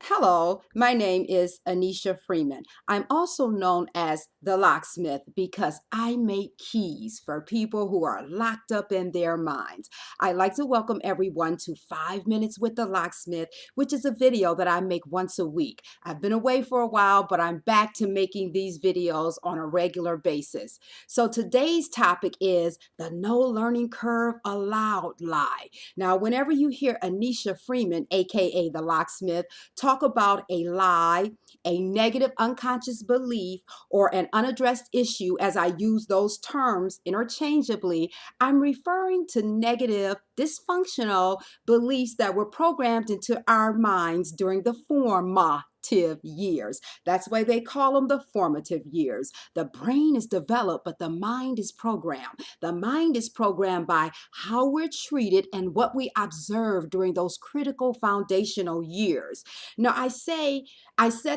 Hello, my name is Anneshia Freeman. I'm also known as the Locksmith because I make keys for people who are locked up in their minds. I'd like to welcome everyone to 5 Minutes with the Locksmith, which is a video that I make once a week. I've been away for a while, but I'm back to making these videos on a regular basis. So today's topic is the no learning curve allowed lie. Now, whenever you hear Anneshia Freeman, aka the Locksmith, talk about a lie, a negative unconscious belief, or an unaddressed issue, as I use those terms interchangeably, I'm referring to negative, dysfunctional beliefs that were programmed into our minds during the formative years. That's why they call them the formative years. The brain is developed, but the mind is programmed. The mind is programmed by how we're treated and what we observe during those critical foundational years. Now, I said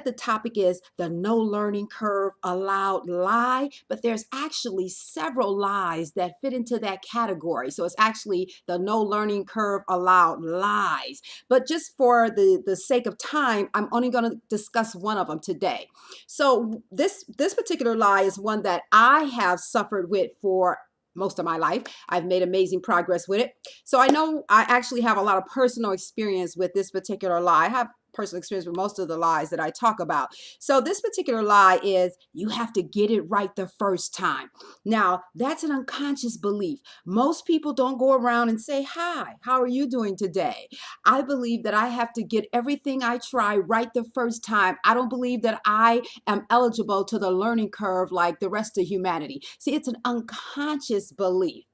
the topic is the no learning curve allowed lie, but there's actually several lies that fit into that category. So it's actually the no learning curve allowed lies. But just for the sake of time, I'm only going to discuss one of them today. So this particular lie is one that I have suffered with for most of my life. I've made amazing progress with it. So I know I actually have a lot of personal experience with this particular lie. I have personal experience with most of the lies that I talk about. So this particular lie is you have to get it right the first time. Now, that's an unconscious belief. Most people don't go around and say, "Hi, how are you doing today?" I believe that I have to get everything I try right the first time. I don't believe that I am eligible to the learning curve like the rest of humanity. See, it's an unconscious belief.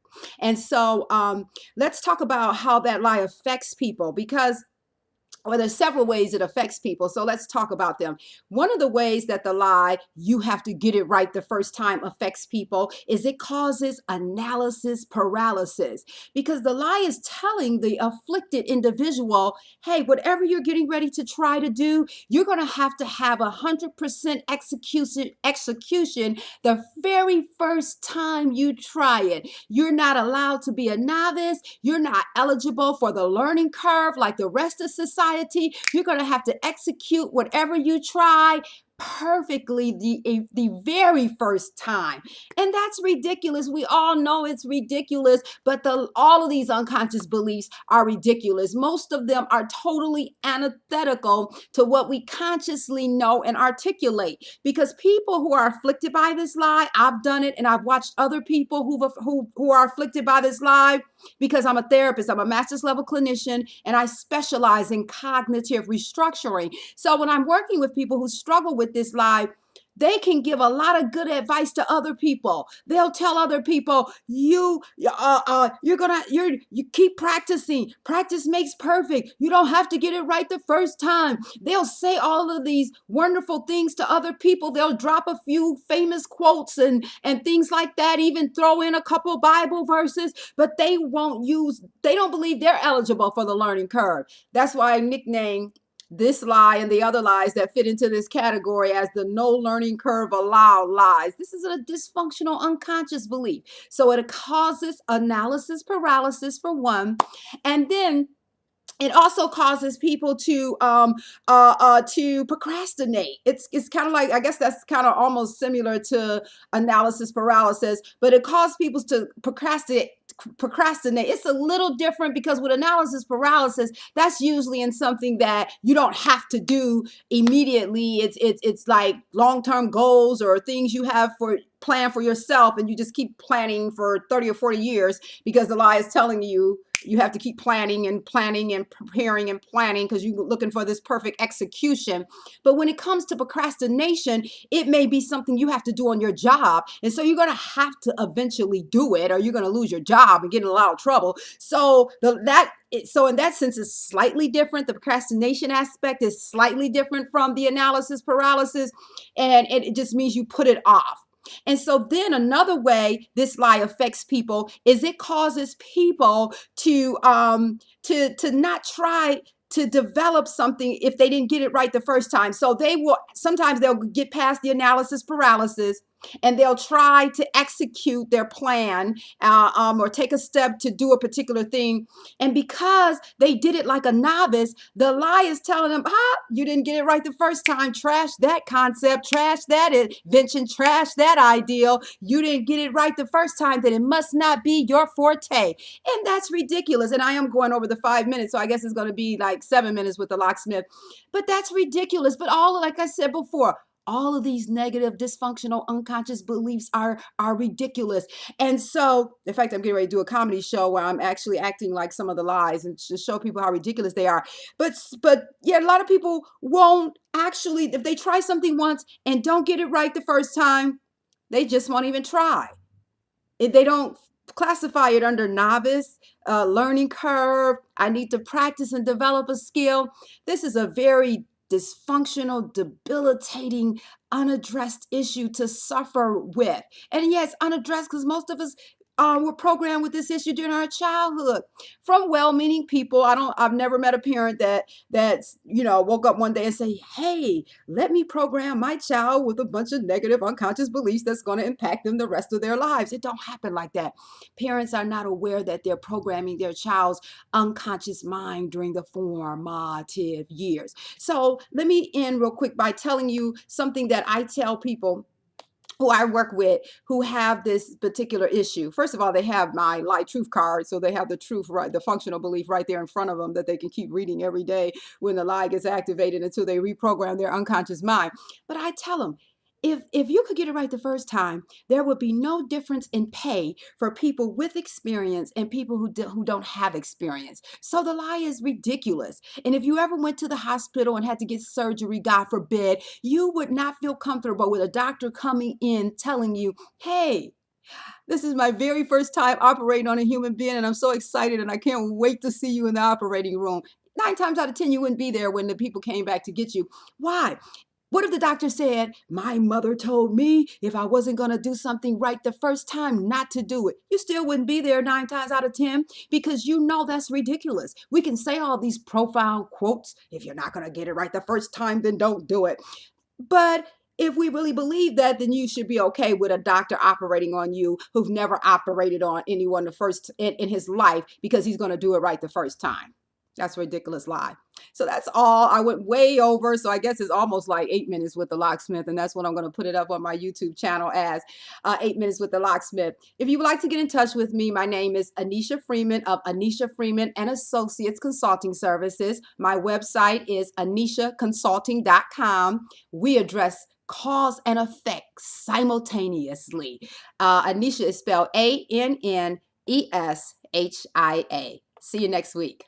And so let's talk about how that lie affects people because well, there's several ways it affects people. So let's talk about them. One of the ways that the lie, you have to get it right the first time, affects people is it causes analysis paralysis because the lie is telling the afflicted individual, hey, whatever you're getting ready to try to do, you're going to have 100% execution the very first time you try it. You're not allowed to be a novice. You're not eligible for the learning curve like the rest of society. You're going to have to execute whatever you try perfectly the very first time. And that's ridiculous. We all know it's ridiculous, but all of these unconscious beliefs are ridiculous. Most of them are totally antithetical to what we consciously know and articulate, because people who are afflicted by this lie, I've done it and I've watched other people who are afflicted by this lie, because I'm a therapist, I'm a master's level clinician, and I specialize in cognitive restructuring. So when I'm working with people who struggle with this lie, they can give a lot of good advice to other people. They'll tell other people, you keep practicing. Practice makes perfect. You don't have to get it right the first time. They'll say all of these wonderful things to other people. They'll drop a few famous quotes and things like that, even throw in a couple Bible verses, but they don't believe they're eligible for the learning curve. That's why I nicknamed this lie and the other lies that fit into this category as the no learning curve allowed lies. This is a dysfunctional unconscious belief. So it causes analysis paralysis for one, and then it also causes people to procrastinate. It's kind of like, I guess that's kind of almost similar to analysis paralysis, but it causes people to procrastinate. It's a little different because with analysis paralysis, that's usually in something that you don't have to do immediately. It's like long-term goals or things you have for plan for yourself, and you just keep planning for 30 or 40 years because the lie is telling you you have to keep planning and preparing and planning because you're looking for this perfect execution. But when it comes to procrastination, it may be something you have to do on your job. And so you're going to have to eventually do it, or you're going to lose your job and get in a lot of trouble. So in that sense, it's slightly different. The procrastination aspect is slightly different from the analysis paralysis. And it just means you put it off. And so then another way this lie affects people is it causes people to not try to develop something if they didn't get it right the first time. So sometimes they'll get past the analysis paralysis and they'll try to execute their plan or take a step to do a particular thing. And because they did it like a novice, the lie is telling them, you didn't get it right the first time. Trash that concept, trash that invention, trash that ideal. You didn't get it right the first time, then it must not be your forte. And that's ridiculous. And I am going over the 5 minutes, so I guess it's going to be like 7 minutes with the locksmith. But that's ridiculous. But like I said before, all of these negative, dysfunctional, unconscious beliefs are ridiculous. And so, in fact, I'm getting ready to do a comedy show where I'm actually acting like some of the lies and to show people how ridiculous they are. But yeah, a lot of people won't actually, if they try something once and don't get it right the first time, they just won't even try. If they don't classify it under novice, learning curve, I need to practice and develop a skill. This is a very dysfunctional, debilitating, unaddressed issue to suffer with. And yes, unaddressed because most of us were programmed with this issue during our childhood from well-meaning people. I've never met a parent that's woke up one day and say, hey, let me program my child with a bunch of negative unconscious beliefs that's going to impact them the rest of their lives. It don't happen like that. Parents are not aware that they're programming their child's unconscious mind during the formative years. So let me end real quick by telling you something that I tell people who I work with who have this particular issue. First of all, they have my Light Truth card, so they have the truth, right, the functional belief right there in front of them that they can keep reading every day when the lie gets activated until they reprogram their unconscious mind. But I tell them, if you could get it right the first time, there would be no difference in pay for people with experience and people who don't have experience. So the lie is ridiculous. And if you ever went to the hospital and had to get surgery, God forbid, you would not feel comfortable with a doctor coming in telling you, hey, this is my very first time operating on a human being, and I'm so excited, and I can't wait to see you in the operating room. 9 times out of 10, you wouldn't be there when the people came back to get you. Why? What if the doctor said, my mother told me if I wasn't going to do something right the first time, not to do it? You still wouldn't be there 9 times out of 10 because you know that's ridiculous. We can say all these profound quotes. If you're not going to get it right the first time, then don't do it. But if we really believe that, then you should be okay with a doctor operating on you who've never operated on anyone the first in his life because he's going to do it right the first time. That's a ridiculous lie. So that's all. I went way over. So I guess it's almost like 8 minutes with the locksmith. And that's what I'm going to put it up on my YouTube channel as 8 minutes with the locksmith. If you would like to get in touch with me, my name is Anneshia Freeman of Anneshia Freeman and Associates Consulting Services. My website is AnnesiaConsulting.com. We address cause and effect simultaneously. Anneshia is spelled Anneshia. See you next week.